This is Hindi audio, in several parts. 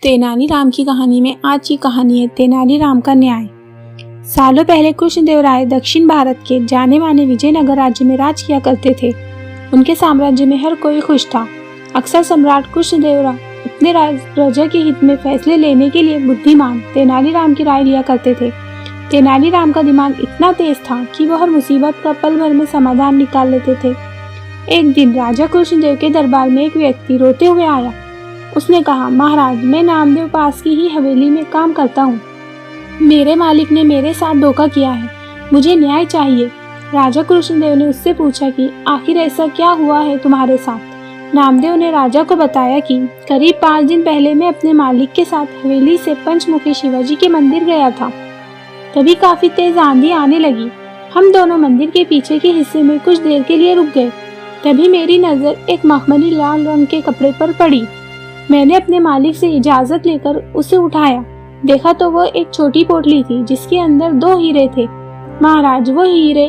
तेनालीराम की कहानी में आज की कहानी है तेनालीराम का न्याय। सालों पहले कृष्णदेवराय दक्षिण भारत के जाने माने विजयनगर राज्य में राज किया करते थे। उनके साम्राज्य में हर कोई खुश था। अक्सर सम्राट कृष्णदेवराय अपने प्रजा के हित में फैसले लेने के लिए बुद्धिमान तेनालीराम की राय लिया करते थे। तेनालीराम का दिमाग इतना तेज था कि वह हर मुसीबत का पल भर में समाधान निकाल लेते थे। एक दिन राजा कृष्णदेव के दरबार में एक व्यक्ति रोते हुए आया। उसने कहा, महाराज, मैं नामदेव पास की ही हवेली में काम करता हूँ। मेरे मालिक ने मेरे साथ धोखा किया है, मुझे न्याय चाहिए। राजा कृष्णदेव ने उससे पूछा कि आखिर ऐसा क्या हुआ है तुम्हारे साथ। नामदेव ने राजा को बताया कि करीब 5 दिन पहले मैं अपने मालिक के साथ हवेली से पंचमुखी शिवाजी के मंदिर गया था। तभी काफी तेज आंधी आने लगी। हम दोनों मंदिर के पीछे के हिस्से में कुछ देर के लिए रुक गए। तभी मेरी नजर एक मखमली लाल रंग के कपड़े पर पड़ी। मैंने अपने मालिक से इजाजत लेकर उसे उठाया। देखा तो वह एक छोटी पोटली थी जिसके अंदर 2 हीरे थे। महाराज, वो हीरे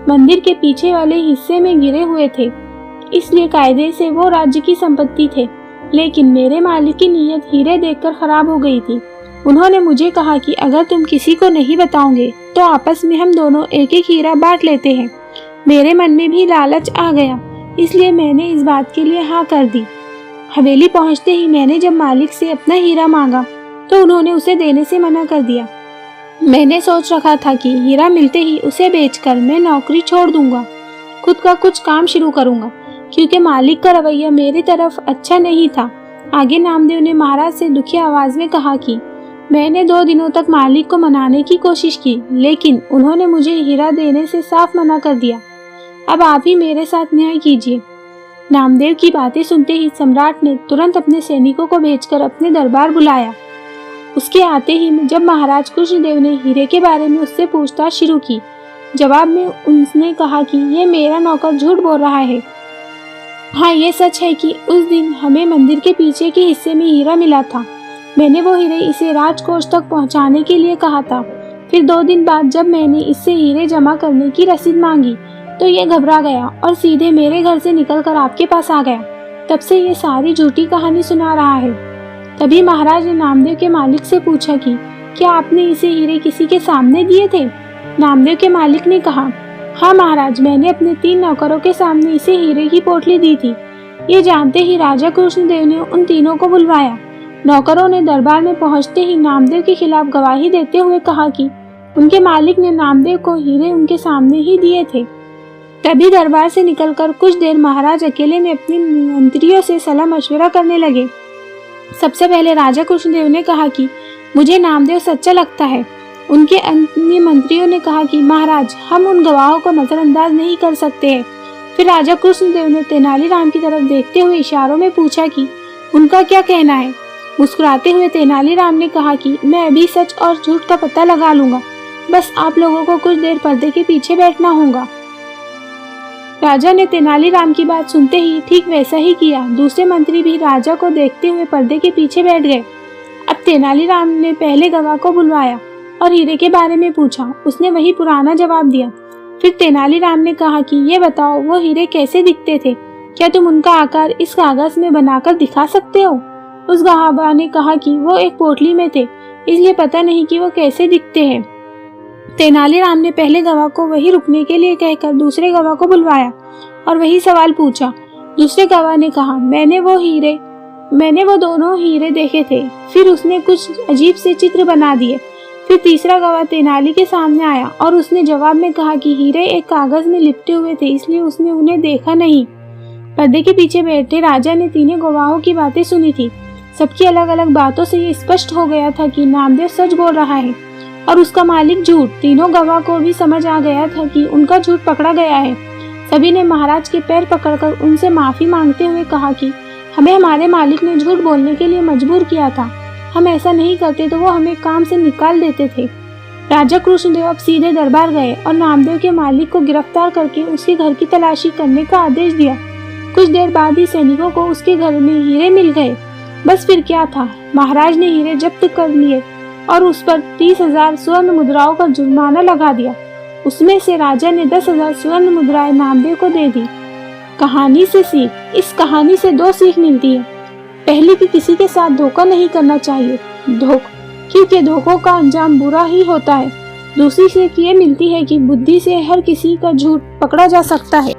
मंदिर के पीछे वाले हिस्से में गिरे हुए थे, इसलिए कायदे से वो राज्य की संपत्ति थे। लेकिन मेरे मालिक की नीयत हीरे देखकर खराब हो गई थी। उन्होंने मुझे कहा कि अगर तुम किसी को नहीं बताओगे तो आपस में हम दोनों एक एक हीरा बांट लेते हैं। मेरे मन में भी लालच आ गया, इसलिए मैंने इस बात के लिए हाँ कर दी। हवेली पहुंचते ही मैंने जब मालिक से अपना हीरा मांगा तो उन्होंने उसे देने से मना कर दिया। मैंने सोच रखा था कि हीरा मिलते ही उसे बेचकर मैं नौकरी छोड़ दूंगा, खुद का कुछ काम शुरू करूंगा, क्योंकि मालिक का रवैया मेरी तरफ अच्छा नहीं था। आगे नामदेव ने महाराज से दुखी आवाज में कहा कि मैंने 2 दिनों तक मालिक को मनाने की कोशिश की, लेकिन उन्होंने मुझे हीरा देने से साफ मना कर दिया। अब आप ही मेरे साथ न्याय कीजिए। नामदेव की बातें सुनते ही सम्राट ने तुरंत अपने सैनिकों को भेजकर अपने दरबार बुलाया। उसके आते ही जब महाराज कृष्णदेव ने हीरे के बारे में उससे पूछताछ शुरू की, जवाब में उसने कहा कि ये मेरा नौकर झूठ बोल रहा है। हाँ, ये सच है कि उस दिन हमें मंदिर के पीछे के हिस्से में हीरा मिला था। मैंने वो हीरे इसे राजकोष तक पहुँचाने के लिए कहा था। फिर 2 दिन बाद जब मैंने इससे हीरे जमा करने की रसीद मांगी तो ये घबरा गया और सीधे मेरे घर से निकलकर आपके पास आ गया। तब से ये सारी झूठी कहानी सुना रहा है। तभी महाराज ने नामदेव के मालिक से पूछा कि क्या आपने इसे हीरे किसी के सामने दिए थे। नामदेव के मालिक ने कहा, हाँ महाराज, मैंने अपने 3 नौकरों के सामने इसे हीरे की पोटली दी थी। ये जानते ही राजा कृष्णदेव ने उन तीनों को बुलवाया। नौकरों ने दरबार में पहुंचते ही नामदेव के खिलाफ गवाही देते हुए कहा कि उनके मालिक ने नामदेव को हीरे उनके सामने ही दिए थे। तभी दरबार से निकलकर कुछ देर महाराज अकेले में अपने मंत्रियों से सलाह मशवरा करने लगे। सबसे पहले राजा कृष्णदेव ने कहा कि मुझे नामदेव सच्चा लगता है। उनके अन्य मंत्रियों ने कहा कि महाराज, हम उन गवाहों को नजरअंदाज नहीं कर सकते हैं। फिर राजा कृष्णदेव ने तेनालीराम की तरफ देखते हुए इशारों में पूछा कि उनका क्या कहना है। मुस्कुराते हुए तेनालीराम ने कहा कि मैं अभी सच और झूठ का पता लगा लूंगा, बस आप लोगों को कुछ देर पर्दे के पीछे बैठना होगा। राजा ने तेनालीराम की बात सुनते ही ठीक वैसा ही किया। दूसरे मंत्री भी राजा को देखते हुए पर्दे के पीछे बैठ गए। अब तेनालीराम ने पहले गवाह को बुलवाया और हीरे के बारे में पूछा। उसने वही पुराना जवाब दिया। फिर तेनालीराम ने कहा कि ये बताओ, वो हीरे कैसे दिखते थे? क्या तुम उनका आकार इस कागज में बनाकर दिखा सकते हो? उस गवाह ने कहा कि वो एक पोटली में थे, इसलिए पता नहीं कि वो कैसे दिखते हैं। तेनालीराम ने पहले गवाह को वही रुकने के लिए कहकर दूसरे गवाह को बुलवाया और वही सवाल पूछा। दूसरे गवाह ने कहा, मैंने वो दोनों हीरे देखे थे। फिर उसने कुछ अजीब से चित्र बना दिए। फिर तीसरा गवाह तेनाली के सामने आया और उसने जवाब में कहा कि हीरे एक कागज में लिपटे हुए थे, इसलिए उसने उन्हें देखा नहीं। पर्दे के पीछे बैठे राजा ने तीनों गवाहों की बातें सुनी थी। सबकी अलग अलग बातों से ये स्पष्ट हो गया था कि नामदेव सच बोल रहा है और उसका मालिक झूठ। तीनों गवाह को भी समझ आ गया था कि उनका झूठ पकड़ा गया है। सभी ने महाराज के पैर पकड़कर उनसे माफी मांगते हुए कहा कि हमें हमारे मालिक ने झूठ बोलने के लिए मजबूर किया था। हम ऐसा नहीं करते तो वो हमें काम से निकाल देते थे। राजा कृष्णदेव अब सीधे दरबार गए और नामदेव के मालिक को गिरफ्तार करके उसके घर की तलाशी करने का आदेश दिया। कुछ देर बाद ही सैनिकों को उसके घर में हीरे मिल गए। बस फिर क्या था, महाराज ने हीरे जब्त कर लिए और उस पर 30,000 स्वर्ण मुद्राओं का जुर्माना लगा दिया। उसमें से राजा ने 10,000 स्वर्ण मुद्राएं नामदेव को दे दी। कहानी से सीख। इस कहानी से 2 सीख मिलती है। पहले कि किसी के साथ धोखा नहीं करना चाहिए, क्योंकि धोखों का अंजाम बुरा ही होता है। दूसरी सीख ये मिलती है कि बुद्धि से हर किसी का झूठ पकड़ा जा सकता है।